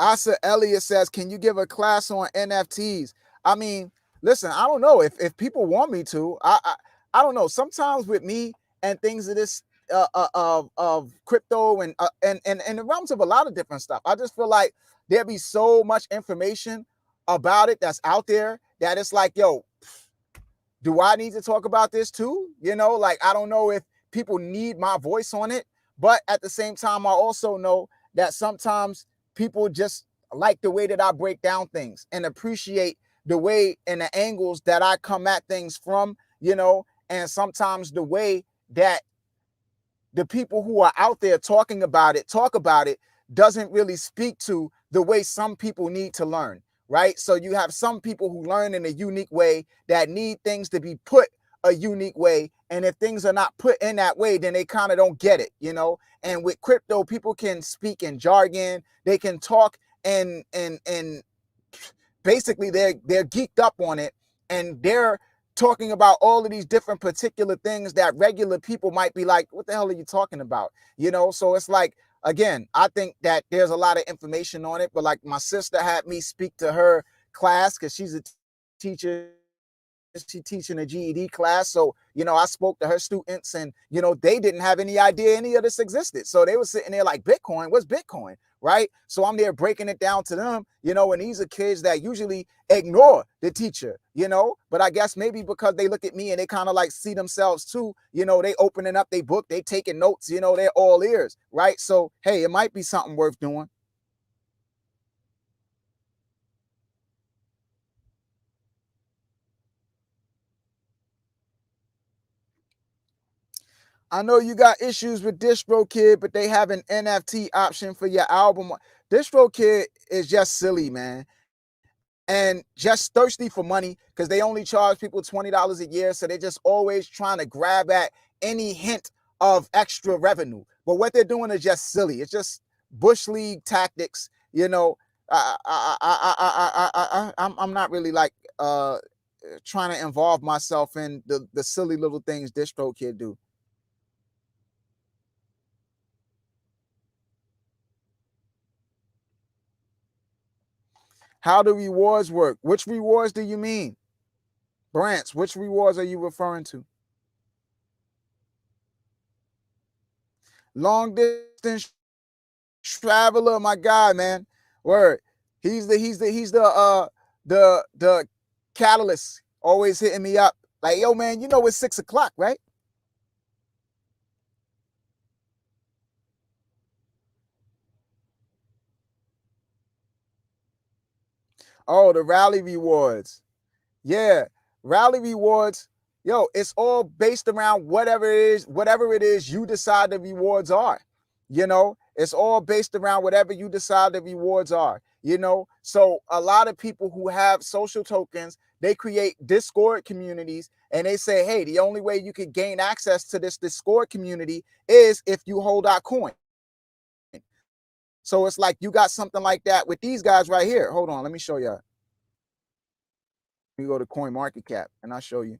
Asa Elliott says, can you give a class on NFTs? I mean, listen, I don't know if people want me to. I don't know. Sometimes with me and things of this of crypto and the realms of a lot of different stuff, I just feel like there be so much information about it that's out there that it's like, yo, do I need to talk about this too? You know, like I don't know if people need my voice on it, but at the same time, I also know that sometimes people just like the way that I break down things and appreciate the way and the angles that I come at things from, you know, and sometimes the way that the people who are out there talking about it talk about it doesn't really speak to the way some people need to learn, right? So you have some people who learn in a unique way that need things to be put a unique way, and if things are not put in that way, then they kind of don't get it, you know. And with crypto, people can speak in jargon, they can talk and basically they're geeked up on it, and they're talking about all of these different particular things that regular people might be like, what the hell are you talking about? You know, so it's like, again, I think that there's a lot of information on it, but like my sister had me speak to her class because she's a teacher. She teaching a GED class. So, you know, I spoke to her students and, you know, they didn't have any idea any of this existed. So they were sitting there like, Bitcoin, what's Bitcoin? Right. So I'm there breaking it down to them, you know, and these are kids that usually ignore the teacher, you know, but I guess maybe because they look at me and they kind of like see themselves too, you know, they opening up their book, they taking notes, you know, they're all ears. Right. So, hey, it might be something worth doing. I know you got issues with DistroKid, but they have an NFT option for your album. DistroKid is just silly, man, and just thirsty for money because they only charge people $20 a year. So they're just always trying to grab at any hint of extra revenue. But what they're doing is just silly. It's just Bush League tactics, you know. I'm not really like trying to involve myself in the silly little things DistroKid do. How do rewards work? Which rewards do you mean? Branch, which rewards are you referring to? Long distance traveler, my guy, man. Word. He's the catalyst. Always hitting me up. Like, yo, man, you know it's 6 o'clock, right? Oh, the rally rewards. Yeah, rally rewards. Yo, it's all based around whatever it is you decide the rewards are. It's all based around whatever you decide the rewards are. So a lot of people who have social tokens, they create Discord communities and they say, hey, the only way you can gain access to this Discord community is if you hold our coin. So it's like you got something like that with these guys right here. Hold on, let me show you. You go to Coin Market Cap and I'll show you.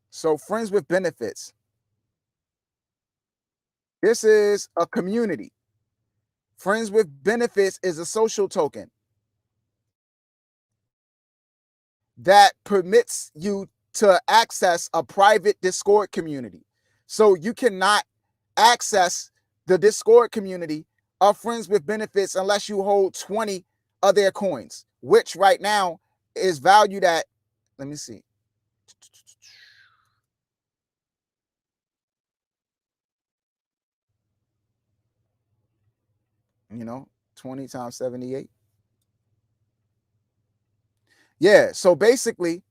So friends with benefits. This is a community. Friends with benefits is a social token that permits you to access a private Discord community. So you cannot access the Discord community of friends with benefits unless you hold 20 of their coins, which right now is valued at, let me see. 20 times 78. Yeah. So basically,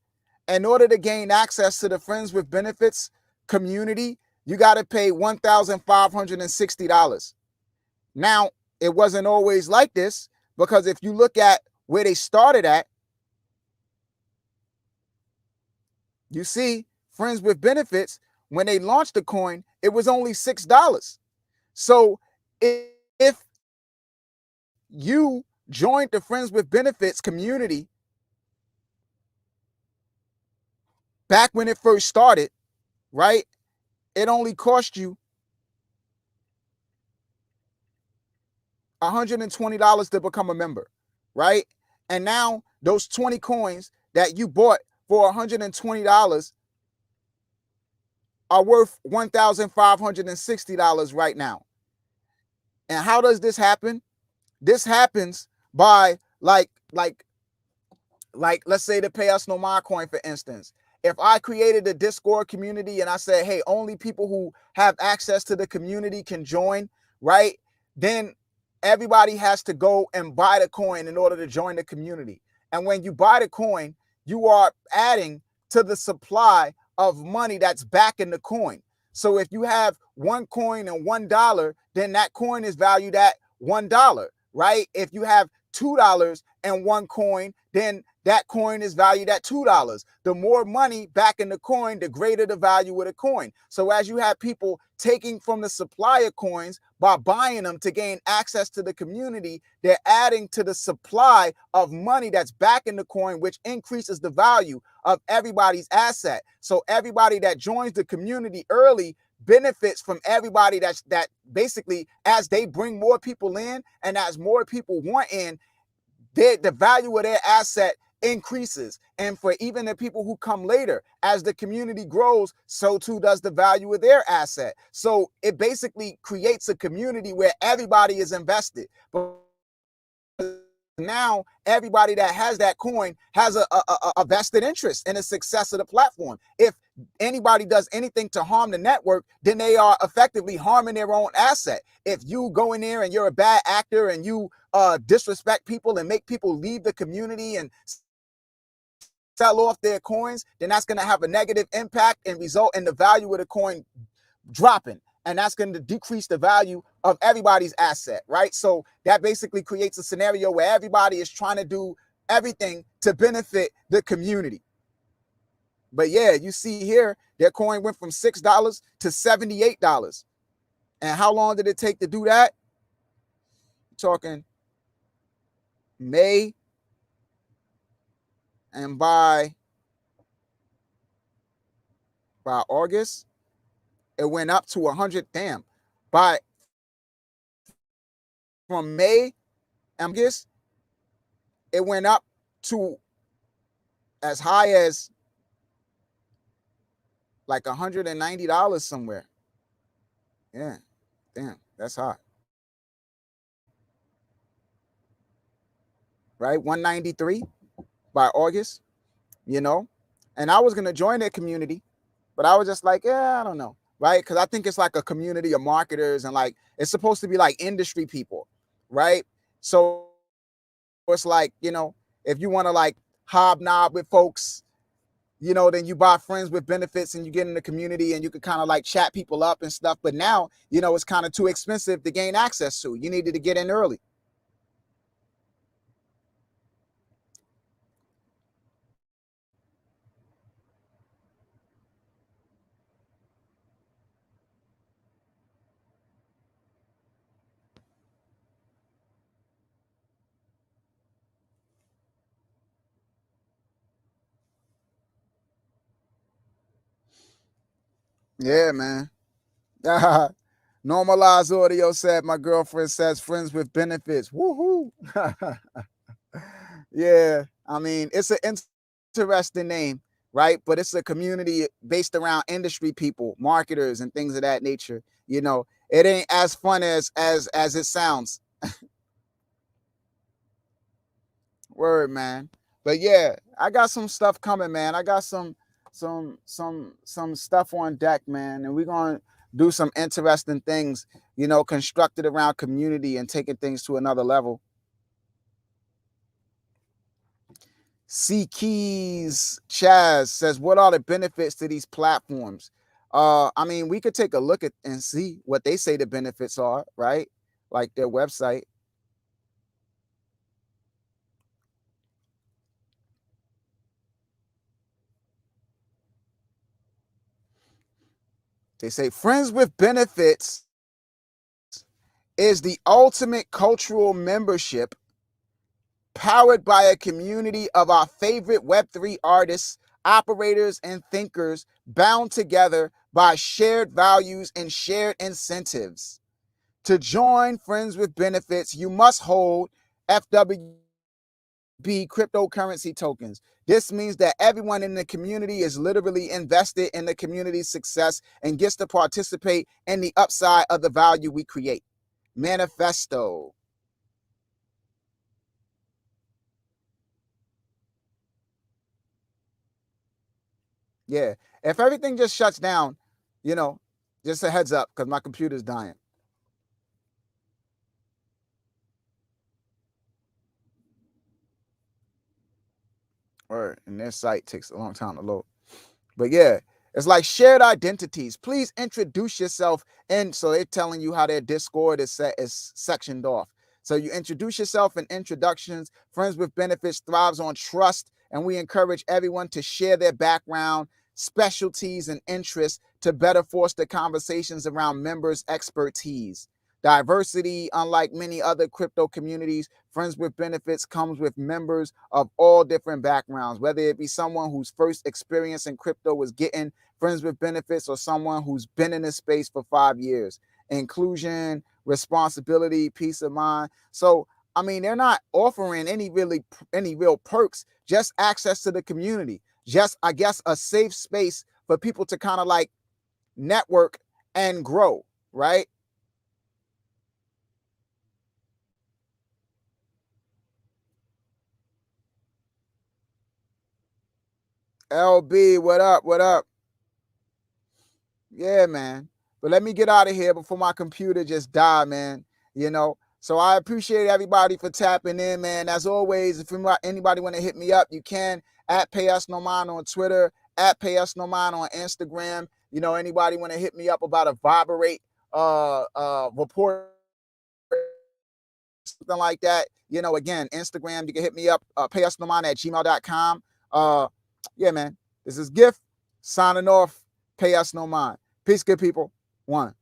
in order to gain access to the Friends with Benefits community, you got to pay $1,560. Now, it wasn't always like this because if you look at where they started at, you see Friends with Benefits, when they launched the coin, it was only $6. So if you joined the Friends with Benefits community back when it first started, right? It only cost you $120 to become a member, right? And now those 20 coins that you bought for $120 are worth $1,560 right now. And how does this happen? This happens by like let's say the Pay Us No More coin, for instance. If I created a Discord community and I said, hey, only people who have access to the community can join, right? Then everybody has to go and buy the coin in order to join the community. And when you buy the coin, you are adding to the supply of money that's backing the coin. So if you have one coin and $1, then that coin is valued at $1, right? If you have $2 and one coin, then that coin is valued at $2. The more money back in the coin, the greater the value of the coin. So as you have people taking from the supply of coins by buying them to gain access to the community, they're adding to the supply of money that's back in the coin, which increases the value of everybody's asset. So everybody that joins the community early benefits from everybody that basically, as they bring more people in and as more people want in, the value of their asset increases. And for even the people who come later, as the community grows, so too does the value of their asset. So it basically creates a community where everybody is invested. But now everybody that has that coin has a vested interest in the success of the platform. If anybody does anything to harm the network, then they are effectively harming their own asset. If you go in there and you're a bad actor and you disrespect people and make people leave the community and sell off their coins, then that's going to have a negative impact and result in the value of the coin dropping. And that's going to decrease the value of everybody's asset, right? So that basically creates a scenario where everybody is trying to do everything to benefit the community. But yeah, you see here, their coin went from $6 to $78. And how long did it take to do that? You're talking May, and by August, it went up to 100. Damn. By from May and August, it went up to as high as like $190 somewhere. Yeah, damn, that's hot. Right, 193 by August, you know. And I was gonna join that community, but I was just like, yeah, I don't know, right? Because I think it's like a community of marketers and like it's supposed to be like industry people, right? So it's like, if you want to like hobnob with folks, then you buy friends with benefits and you get in the community and you can kind of like chat people up and stuff. But now, it's kind of too expensive to gain access to. You needed to get in early. Yeah, man. Normalized audio said my girlfriend says friends with benefits. Woohoo. Yeah. I mean, it's an interesting name, right? But it's a community based around industry people, marketers, and things of that nature. It ain't as fun as it sounds. Word, man. But yeah, I got some stuff coming, man. I got some stuff on deck, man, and we're gonna do some interesting things, constructed around community and taking things to another level. C Keys Chaz says, "What are the benefits to these platforms?" I mean, we could take a look at and see what they say the benefits are, right? Like their website. They say friends with benefits is the ultimate cultural membership powered by a community of our favorite Web3 artists, operators, and thinkers bound together by shared values and shared incentives. To join Friends with Benefits, you must hold FWB cryptocurrency tokens. This means that everyone in the community is literally invested in the community's success and gets to participate in the upside of the value we create. Manifesto. Yeah. If everything just shuts down, you know, just a heads up because my computer's dying. Or and their site takes a long time to load. But yeah, it's like shared identities. Please introduce yourself. And so they're telling you how their Discord is sectioned off. So you introduce yourself in introductions. Friends with Benefits thrives on trust, and we encourage everyone to share their background, specialties, and interests to better foster conversations around members' expertise. Diversity, unlike many other crypto communities, Friends with Benefits comes with members of all different backgrounds, whether it be someone whose first experience in crypto was getting Friends with Benefits or someone who's been in this space for 5 years. Inclusion, responsibility, peace of mind. So, I mean, they're not offering any real perks, just access to the community. Just, I guess, a safe space for people to kind of like network and grow, right? LB, what up? What up? Yeah, man. But let me get out of here before my computer just die, man. So I appreciate everybody for tapping in, man. As always, if anybody want to hit me up, you can at Pay Us No Mind on Twitter, at Pay Us No Mind on Instagram. Anybody want to hit me up about a Vibrate report, something like that. Again, Instagram, you can hit me up, payusnomine@gmail.com. Yeah, man. This is Gift signing off. Pay Us No Mind. Peace, good people. One.